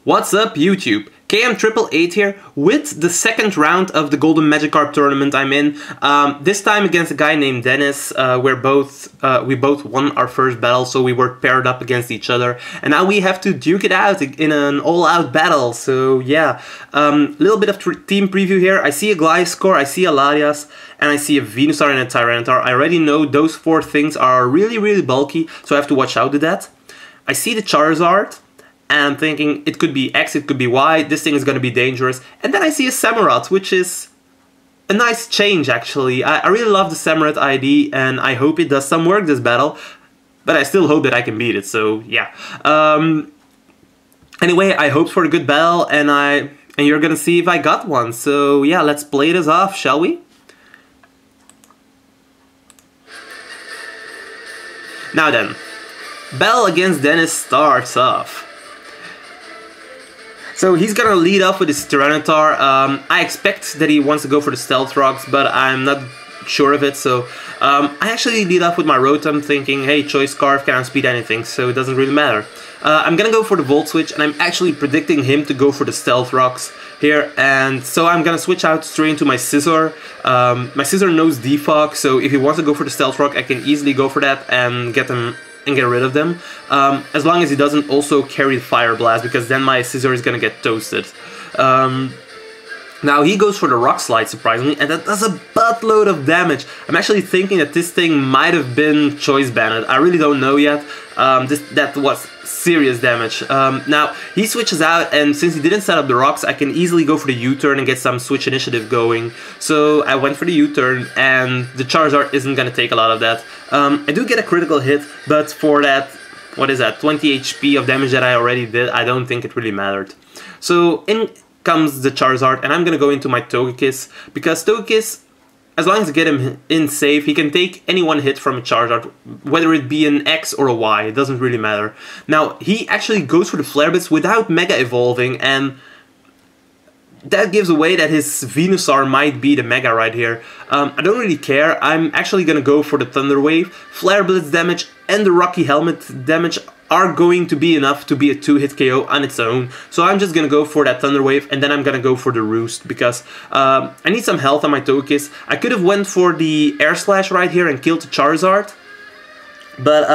What's up, YouTube? KM888 here with the second round of the Golden Magikarp tournament I'm in. This time against a guy named Dennis. We both won our first battle, so we were paired up against each other. And now we have to duke it out in an all-out battle. So yeah, little bit of team preview here. I see a Gliscor, I see a Latias, and I see a Venusaur and a Tyranitar. I already know those four things are really bulky, so I have to watch out with that. I see the Charizard. And I'm thinking, it could be X, it could be Y, this thing is going to be dangerous. And then I see a Samurott, which is a nice change, actually. I really love the Samurott ID, and I hope it does some work this battle. But I still hope that I can beat it, so yeah. Anyway, I hope for a good battle, and you're going to see if I got one. So yeah, let's play this off, shall we? Now then, battle against Dennis starts off. So he's gonna lead off with his Tyranitar. I expect that he wants to go for the Stealth Rocks, but I'm not sure of it, so I actually lead off with my Rotom thinking, hey, Choice Scarf can outspeed anything, so it doesn't really matter. I'm gonna go for the Volt Switch, and I'm actually predicting him to go for the Stealth Rocks here, and so I'm gonna switch out straight into my Scizor. My Scizor knows Defog, so if he wants to go for the Stealth Rock, I can easily go for that and get rid of them, as long as he doesn't also carry Fire Blast, because then my Scizor is gonna get toasted. Now he goes for the Rock Slide, surprisingly, and that does a buttload of damage. I'm actually thinking that this thing might have been Choice Banned. I really don't know yet. That was serious damage. Now he switches out, and since he didn't set up the rocks, I can easily go for the U-turn and get some switch initiative going. So I went for the U-turn, and the Charizard isn't gonna take a lot of that. I do get a critical hit, but for that, what is that, 20 HP of damage that I already did, I don't think it really mattered. So in comes the Charizard, and I'm gonna go into my Togekiss, because Togekiss, as long as I get him in safe, he can take any one hit from a Charizard, whether it be an X or a Y, it doesn't really matter. Now, he actually goes for the Flare Blitz without Mega Evolving, and that gives away that his Venusaur might be the Mega right here. I don't really care. I'm actually gonna go for the Thunder Wave. Flare Blitz damage and the Rocky Helmet damage are going to be enough to be a 2-hit KO on its own. So I'm just gonna go for that Thunder Wave, and then I'm gonna go for the Roost, because I need some health on my Togekiss. I could have went for the Air Slash right here and killed the Charizard, but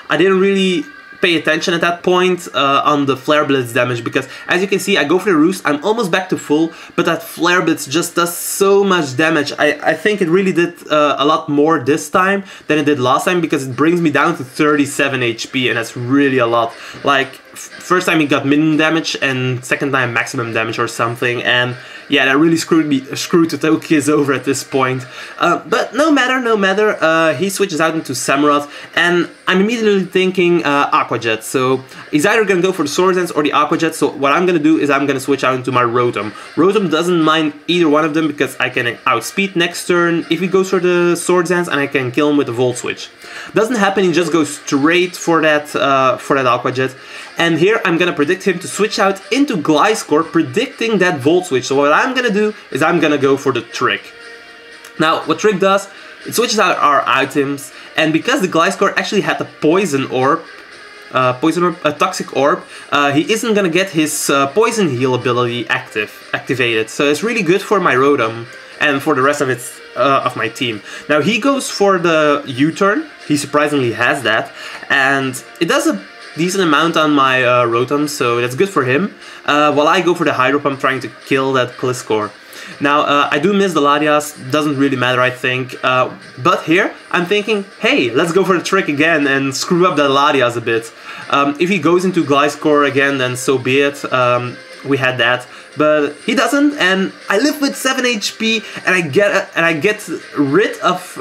I didn't really pay attention at that point on the Flare Blitz damage, because as you can see, I go for the Roost, I'm almost back to full, but that Flare Blitz just does so much damage. I think it really did a lot more this time than it did last time, because it brings me down to 37 HP, and that's really a lot. Like, first time he got minimum damage, and second time maximum damage or something, and yeah, that really screwed the Togekiss over at this point. But no matter, he switches out into Samurott, and I'm immediately thinking Aqua Jet. So he's either gonna go for the Swords Dance or the Aqua Jet, so what I'm gonna do is I'm gonna switch out into my Rotom. Rotom doesn't mind either one of them, because I can outspeed next turn if he goes for the Swords Dance, and I can kill him with the Volt Switch. Doesn't happen, he just goes straight for that Aqua Jet. And here I'm gonna predict him to switch out into Gliscor, predicting that Volt Switch. So what I'm gonna do is I'm gonna go for the Trick. Now, what Trick does, it switches out our items, and because the Gliscor actually had the Poison Orb, a Toxic Orb, he isn't gonna get his Poison Heal ability activated. So it's really good for my Rotom and for the rest of my team. Now he goes for the U-turn. He surprisingly has that, and it does a decent amount on my Rotom, so that's good for him. While I go for the Hydro Pump, trying to kill that Gliscor. Now, I do miss the Latias, doesn't really matter, I think. But here, I'm thinking, hey, let's go for the Trick again and screw up the Latias a bit. If he goes into Gliscor again, then so be it. We had that, but he doesn't, and I live with 7 HP, and I get rid of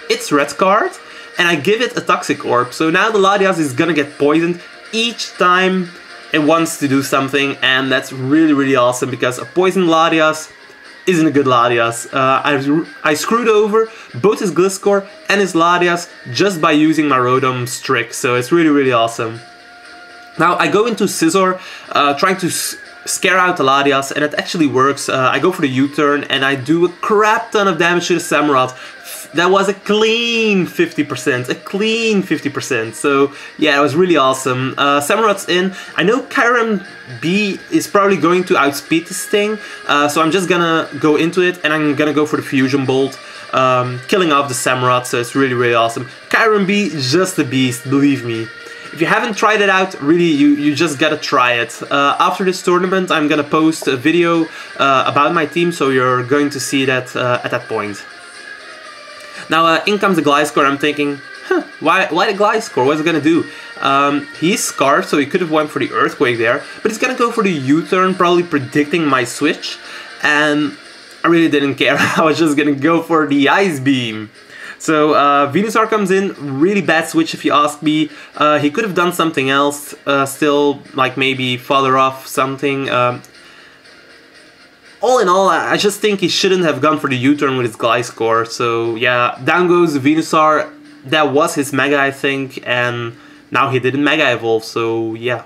its red card, and I give it a Toxic Orb. So now the Latias is gonna get poisoned each time it wants to do something, and that's really awesome, because a poisoned Latias isn't a good Latias. I screwed over both his Gliscor and his Latias just by using my Rotom's Trick, so it's really awesome. Now I go into Scizor, trying to scare out the Latias, and it actually works. I go for the U-turn, and I do a crap ton of damage to the Samurott. that was a clean 50%, a clean 50%. So yeah, it was really awesome. Samurot's in. I know Kyurem B is probably going to outspeed this thing, so I'm just gonna go into it and I'm gonna go for the Fusion Bolt, killing off the Samurott. So it's really awesome. Kyurem B is just a beast, believe me. If you haven't tried it out, really, you just gotta try it. After this tournament, I'm gonna post a video about my team, so you're going to see that at that point. Now, in comes the Gliscor. I'm thinking, why the Gliscor? What's it gonna do? He's Scarred, so he could have went for the Earthquake there, but he's gonna go for the U-turn, probably predicting my switch, and I really didn't care. I was just gonna go for the Ice Beam. So Venusaur comes in, really bad switch if you ask me. He could have done something else, still, like maybe Father Off something. All in all, I just think he shouldn't have gone for the U-turn with his Gliscor. So yeah, down goes the Venusaur. That was his Mega, I think, and now he didn't Mega Evolve, so yeah.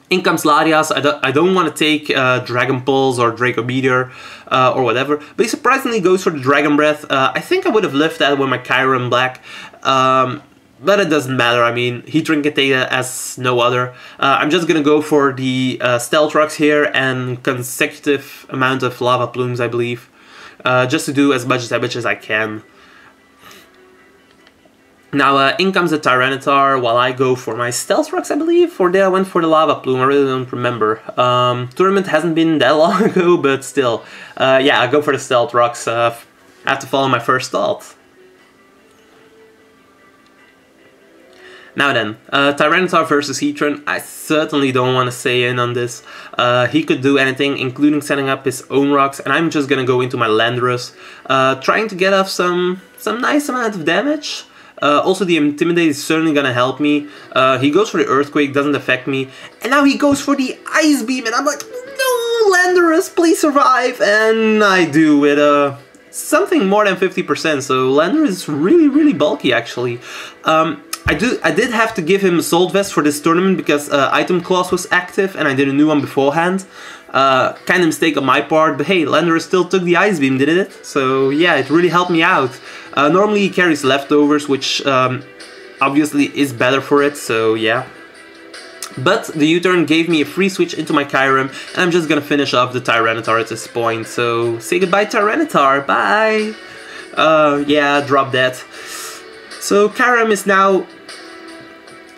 In comes Latias. I don't want to take Dragon Pulse or Draco Meteor or whatever, but he surprisingly goes for the Dragon Breath. I think I would have left that with my Kyurem Black, but it doesn't matter. I mean, Heatran can take that as no other. I'm just gonna go for the Stealth Rocks here and consecutive amount of Lava Plumes, I believe, just to do as much damage as I can. Now, in comes the Tyranitar while I go for my Stealth Rocks, I believe, or did I went for the Lava Plume? I really don't remember. Tournament hasn't been that long ago, but still. Yeah, I go for the Stealth Rocks. I have to follow my first thought. Now then, Tyranitar versus Heatran. I certainly don't want to say in on this. He could do anything, including setting up his own rocks, and I'm just gonna go into my Landorus, trying to get off some nice amount of damage. Also, the Intimidate is certainly gonna help me. He goes for the Earthquake, doesn't affect me. And now he goes for the Ice Beam, and I'm like, no, Landorus, please survive. And I do with something more than 50%. So Landorus is really bulky, actually. I did have to give him Assault Vest for this tournament because Item Clause was active, and I did a new one beforehand. Kind of mistake on my part, but hey, Landorus still took the Ice Beam, didn't it? So yeah, it really helped me out. Normally he carries Leftovers, which obviously is better for it, so yeah. But the U-turn gave me a free switch into my Kyurem, and I'm just gonna finish off the Tyranitar at this point. So say goodbye, Tyranitar, bye! Yeah, drop that. So Kyurem is now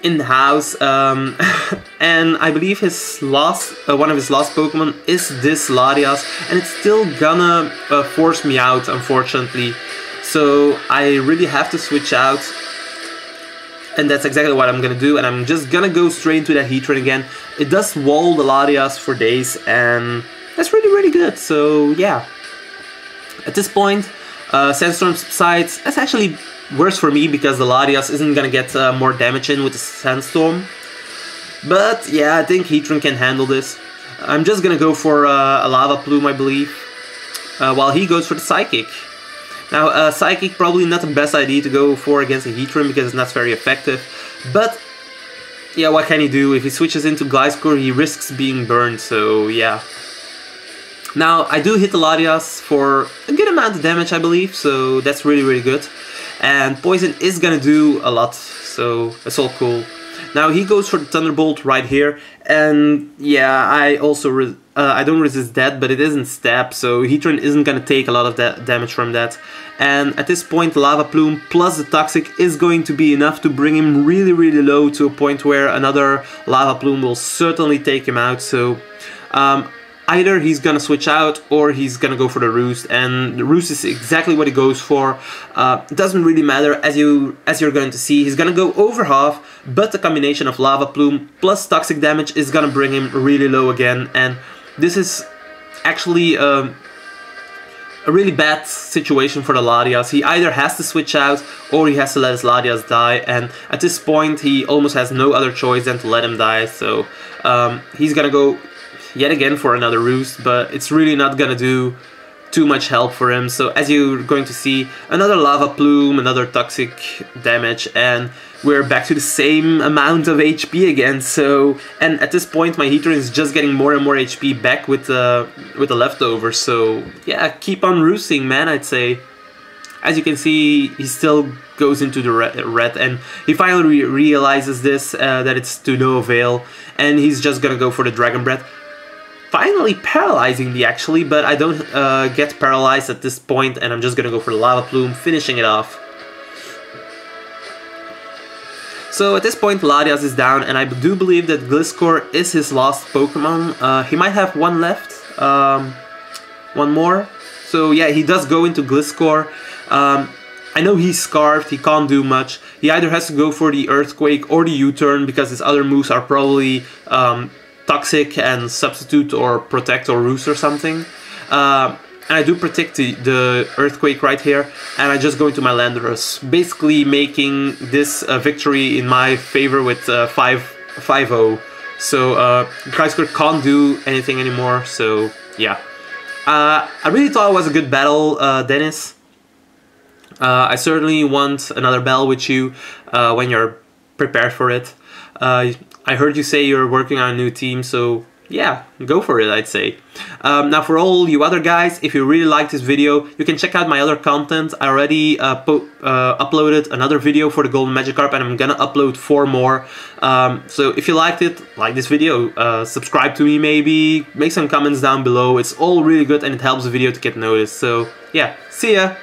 in the house, and I believe his last, one of his last Pokemon is this Latias, and it's still gonna force me out, unfortunately. So I really have to switch out, and that's exactly what I'm gonna do, and I'm just gonna go straight into that Heatran again. It does wall the Latias for days, and that's really good, so yeah. At this point, Sandstorm subsides. That's actually worse for me because the Latias isn't gonna get more damage in with the Sandstorm. But yeah, I think Heatran can handle this. I'm just gonna go for a Lava Plume, I believe, while he goes for the Psychic. Now, Psychic probably not the best idea to go for against a Heatran because it's not very effective. But yeah, what can he do? If he switches into Gliscor, he risks being burned, so yeah. Now, I do hit the Latias for a good amount of damage, I believe, so that's really good. And Poison is gonna do a lot, so that's all cool. Now he goes for the Thunderbolt right here, and yeah, I also I don't resist that, but it isn't stab, so Heatran isn't gonna take a lot of that damage from that. And at this point, the Lava Plume plus the Toxic is going to be enough to bring him really low to a point where another Lava Plume will certainly take him out. So either he's gonna switch out or he's gonna go for the Roost, and the Roost is exactly what he goes for. It doesn't really matter, as you're going to see. He's gonna go over half, but the combination of Lava Plume plus Toxic damage is gonna bring him really low again, and this is actually a really bad situation for the Latias. He either has to switch out or he has to let his Latias die, and at this point he almost has no other choice than to let him die. So he's gonna go yet again for another Roost, but it's really not gonna do too much help for him. So as you're going to see, another Lava Plume, another Toxic damage, and we're back to the same amount of HP again. So, and at this point my Heatran is just getting more and more HP back with the leftovers. So yeah, keep on roosting, man, I'd say. as you can see, he still goes into the red, and he finally realizes this, that it's to no avail, and he's just gonna go for the Dragon Breath. Finally paralyzing me actually, but I don't get paralyzed at this point, and I'm just gonna go for the Lava Plume, finishing it off. So at this point Latias is down, and I do believe that Gliscor is his last Pokemon. He might have one left, one more. So yeah, he does go into Gliscor. I know he's Scarfed, he can't do much. He either has to go for the Earthquake or the U-turn, because his other moves are probably Toxic and Substitute or Protect or Roost or something. And I do protect the Earthquake right here, and I just go into my Landorus, basically making this victory in my favor with 5-0. So Gliscor can't do anything anymore, so yeah. I really thought it was a good battle, Dennis. I certainly want another battle with you when you're prepared for it. I heard you say you're working on a new team, so yeah, go for it, I'd say. Now for all you other guys, if you really liked this video, you can check out my other content. I already uploaded another video for the Golden Magikarp, and I'm gonna upload 4 more. So if you liked it, like this video, subscribe to me maybe, make some comments down below. It's all really good and it helps the video to get noticed. So yeah, see ya!